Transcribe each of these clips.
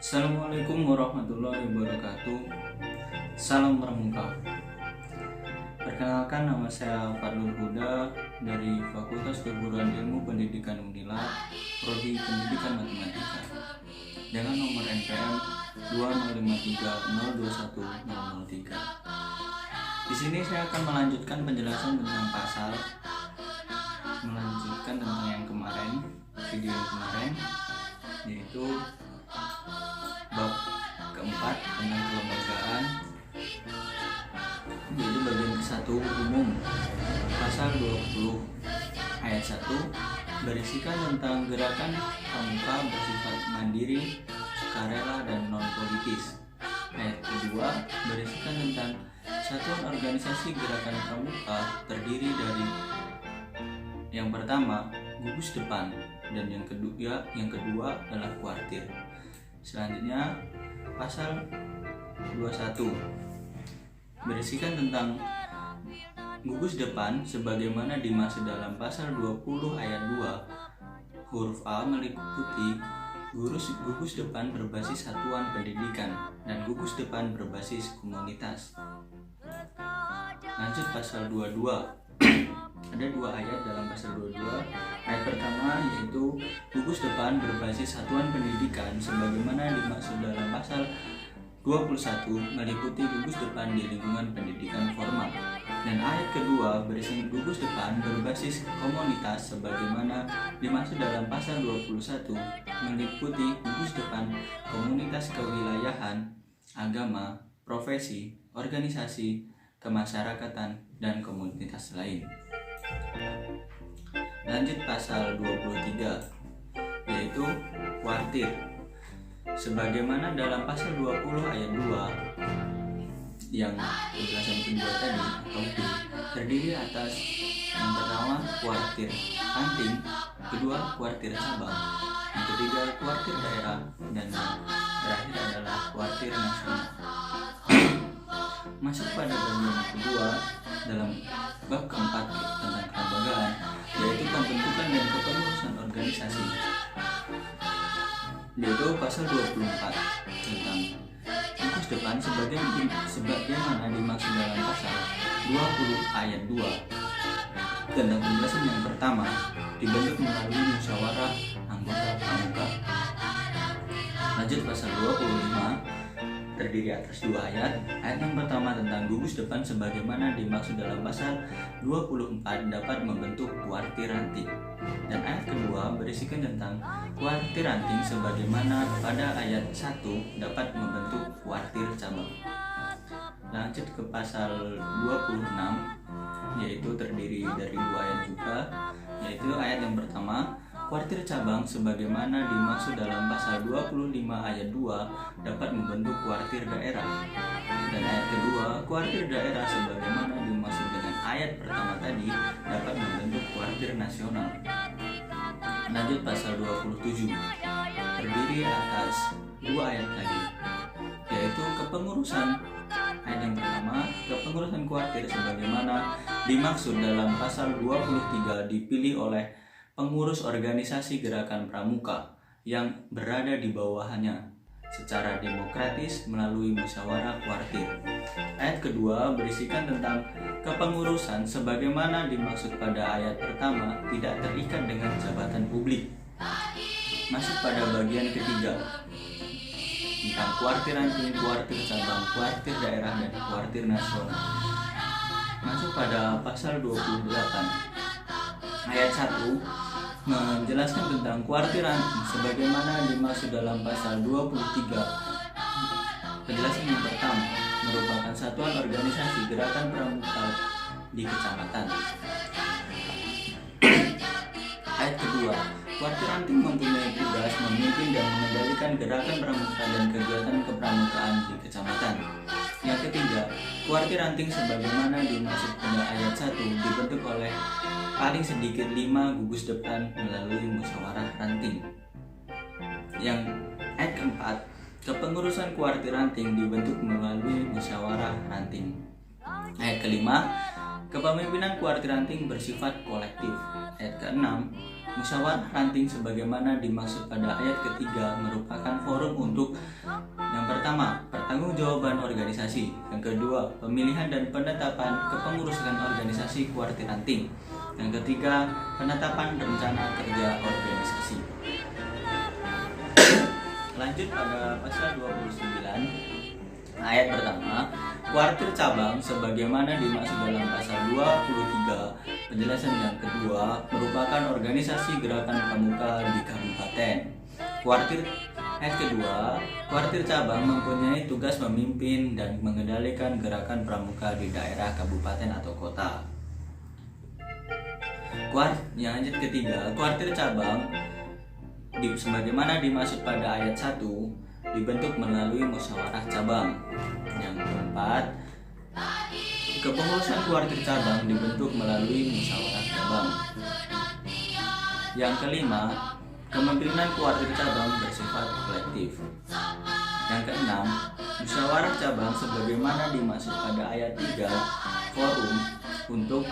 Assalamualaikum warahmatullahi wabarakatuh. Salam Pramuka. Perkenalkan, nama saya Fadlul Huda dari Fakultas Keguruan Ilmu Pendidikan Unila, Prodi Pendidikan Matematika, dengan nomor NPM 205302103. Di sini saya akan melanjutkan penjelasan tentang pasal, melanjutkan tentang yang kemarin, video yang kemarin, yaitu bab keempat tentang kelembagaan, yaitu bagian ke-1 umum. Pasal 20 ayat 1 berisikan tentang gerakan pramuka bersifat mandiri, sukarela, dan non-politis. Ayat kedua berisikan tentang satuan organisasi gerakan pramuka terdiri dari yang pertama gugus depan, dan yang kedua adalah kuartir. Selanjutnya pasal 21 berisikan tentang gugus depan sebagaimana dimaksud dalam pasal 20 ayat 2. Huruf A meliputi gugus depan berbasis satuan pendidikan dan gugus depan berbasis komunitas. Lanjut pasal 22. Ada dua ayat dalam pasal 22. Ayat pertama yaitu gugus depan berbasis satuan pendidikan sebagaimana dimaksud dalam pasal 21 meliputi gugus depan di lingkungan pendidikan formal. Dan ayat kedua berisi gugus depan berbasis komunitas sebagaimana dimaksud dalam pasal 21 meliputi gugus depan komunitas kewilayahan, agama, profesi, organisasi, kemasyarakatan, dan komunitas lain. Lanjut pasal 23 yaitu kuartir. Sebagaimana dalam pasal 20 ayat 2 yang penjelasan kedua tadi atau B, terdiri atas yang pertama kuartir ranting, kedua kuartir cabang, yang ketiga kuartir daerah, dan yang terakhir adalah kuartir nasional. Masuk pada bagian kedua dalam bab keempat tentang kelembagaan, yaitu pembentukan dan kepengurusan organisasi, yaitu pasal 24 tentang gugus depan sebagaimana dimaksud dalam pasal 20 ayat 2. Tentang penjelasan yang pertama dibentuk melalui musyawarah anggota pramuka. Lanjut pasal 25 terdiri atas dua ayat. Ayat yang pertama tentang gugus depan sebagaimana dimaksud dalam pasal 24 dapat membentuk kuartir ranting, dan ayat kedua berisikan tentang kuartir ranting sebagaimana pada ayat 1 dapat membentuk kuartir cabang. Lanjut ke pasal 26 yaitu terdiri dari dua ayat juga, yaitu ayat yang pertama kuartir cabang sebagaimana dimaksud dalam pasal 25 ayat 2 dapat membentuk kuartir daerah, dan ayat kedua kuartir daerah sebagaimana dimaksud dengan ayat pertama tadi dapat membentuk kuartir nasional. Lanjut pasal 27 terdiri atas dua ayat lagi, yaitu kepengurusan. Ayat yang pertama, kepengurusan kuartir sebagaimana dimaksud dalam pasal 23 dipilih oleh pengurus organisasi gerakan pramuka yang berada di bawahannya secara demokratis melalui musyawarah kuartir. Ayat kedua berisikan tentang kepengurusan sebagaimana dimaksud pada ayat pertama tidak terikat dengan jabatan publik. Masuk pada bagian ketiga tentang kuartir ranting, kuartir cabang, kuartir daerah, dan kuartir nasional. Masuk pada pasal 28 ayat 1 menjelaskan tentang kuartir ranting sebagaimana dimaksud dalam pasal 23. Penjelasan yang pertama merupakan satuan organisasi gerakan pramuka di kecamatan. Ayat kedua, kuartir ranting mempunyai tugas memimpin dan mengendalikan gerakan pramuka dan kegiatan kepramukaan di kecamatan. Yang ketiga, kuartir ranting sebagaimana dimaksud pada ayat 1 dibentuk oleh paling sedikit 5 gugus depan melalui musyawarah ranting. Yang ayat keempat, kepengurusan kuartir ranting dibentuk melalui musyawarah ranting. Ayat kelima, kepemimpinan kuartir ranting bersifat kolektif. Ayat keenam, Musyawarah ranting sebagaimana dimaksud pada ayat ketiga merupakan forum untuk yang pertama, pertanggungjawaban organisasi. Yang kedua, pemilihan dan penetapan kepengurusan organisasi kuartir ranting. Yang ketiga, penetapan rencana kerja organisasi. Lanjut pada pasal 29 ayat pertama, kuartir cabang sebagaimana dimaksud dalam pasal 23 penjelasan yang kedua merupakan organisasi gerakan pramuka di kabupaten. Ayat kedua, kuartir cabang mempunyai tugas memimpin dan mengendalikan gerakan pramuka di daerah kabupaten atau kota. Ayat ketiga, kuartir cabang sebagaimana dimaksud pada ayat 1 dibentuk melalui musyawarah cabang. Yang keempat, kepengurusan kuartir cabang dibentuk melalui musyawarah cabang. Yang kelima, kepemimpinan kuartir cabang bersifat kolektif. Yang keenam, musyawarah cabang sebagaimana dimaksud pada ayat 3 forum untuk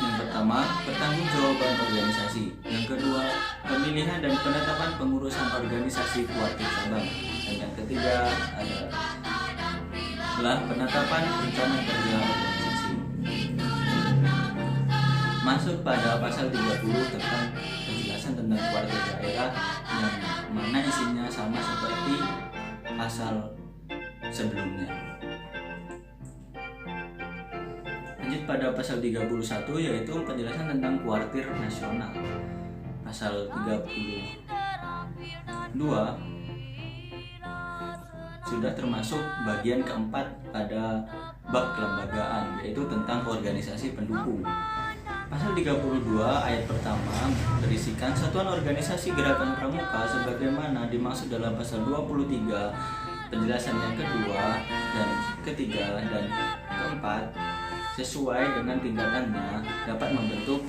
yang pertama, pertanggungjawaban organisasi. Yang kedua, pemilihan dan penetapan pengurusan organisasi kuartir cabang. Dan yang ketiga adalah penetapan rencana kerja organisasi. Masuk pada pasal 30 tentang penjelasan tentang kuartir daerah yang mana isinya sama seperti pasal sebelumnya. Lanjut pada pasal 31 yaitu penjelasan tentang kuartir nasional. Pasal 32 sudah termasuk bagian keempat pada bab kelembagaan, yaitu tentang organisasi pendukung. Pasal 32 ayat pertama berisikan satuan organisasi gerakan pramuka sebagaimana dimaksud dalam pasal 23 penjelasan yang kedua dan ketiga dan keempat sesuai dengan tingkatannya dapat membentuk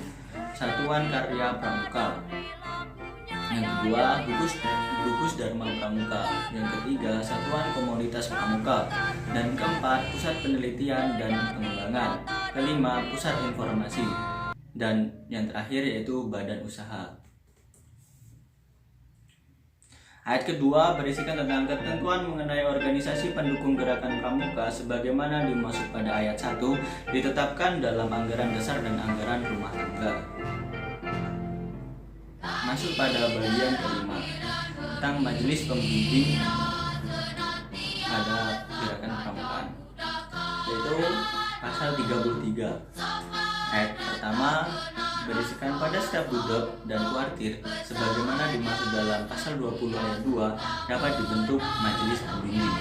satuan karya pramuka. Yang kedua, gugus Dharma Pramuka. Yang ketiga, satuan komunitas pramuka. Dan keempat, pusat penelitian dan pengembangan. Kelima, pusat informasi. Dan yang terakhir yaitu badan usaha. Ayat kedua berisikan tentang ketentuan mengenai organisasi pendukung gerakan pramuka sebagaimana dimaksud pada ayat 1 ditetapkan dalam anggaran dasar dan anggaran rumah tangga. Masuk pada bagian kelima tentang majelis pembimbing pada gerakan pramukaan, yaitu pasal 33 ayat pertama berisikan pada setiap budok dan kuartir sebagaimana dimaksud dalam pasal 20 ayat 2 dapat dibentuk majelis pembimbing.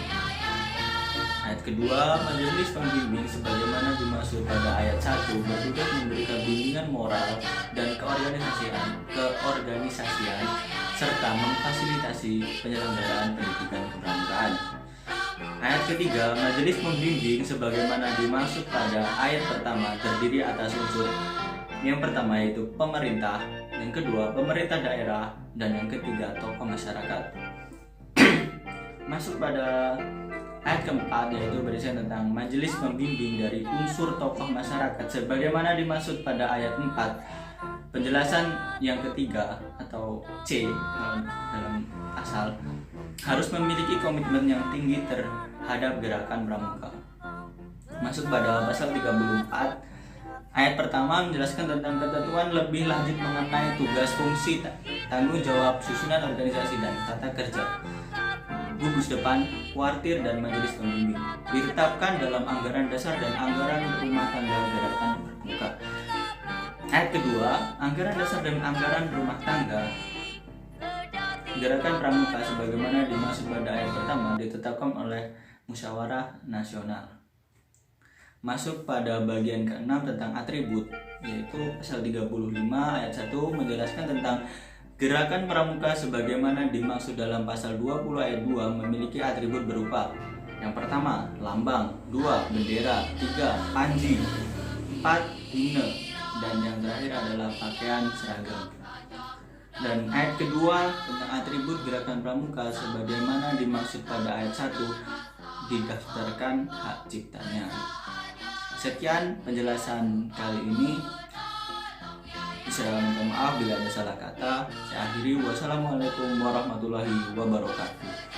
Ayat kedua, majelis pembimbing sebagaimana dimaksud pada ayat 1 bertugas memberikan bimbingan moral dan keorganisasian serta memfasilitasi penyelenggaraan pendidikan kepramukaan. Ayat ketiga, majelis pembimbing sebagaimana dimaksud pada ayat pertama terdiri atas unsur yang pertama yaitu pemerintah, yang kedua pemerintah daerah, dan yang ketiga tokoh masyarakat. Masuk pada ayat keempat yaitu berisikan tentang majelis pembimbing dari unsur tokoh masyarakat sebagaimana dimaksud pada ayat 4. Penjelasan yang ketiga atau C dalam pasal harus memiliki komitmen yang tinggi terhadap gerakan pramuka. Masuk pada pasal 34 ayat pertama menjelaskan tentang ketentuan lebih lanjut mengenai tugas, fungsi, tanggung jawab, susunan organisasi dan tata kerja gugus depan, kuartir, dan majelis pembimbing ditetapkan dalam anggaran dasar dan anggaran rumah tangga gerakan pramuka. Ayat kedua, anggaran dasar dan anggaran rumah tangga gerakan pramuka sebagaimana dimaksud pada ayat pertama ditetapkan oleh musyawarah nasional. Masuk pada bagian ke-6 tentang atribut, yaitu pasal 35 ayat 1 menjelaskan tentang gerakan pramuka sebagaimana dimaksud dalam pasal 20 ayat 2 memiliki atribut berupa yang pertama, lambang, 2, bendera, 3, panji, 4, himne, dan yang terakhir adalah pakaian seragam. Dan ayat kedua tentang atribut gerakan pramuka sebagaimana dimaksud pada ayat 1 didaftarkan hak ciptanya. Sekian penjelasan kali ini. Saya minta maaf bila ada salah kata. Saya akhiri, wassalamualaikum warahmatullahi wabarakatuh.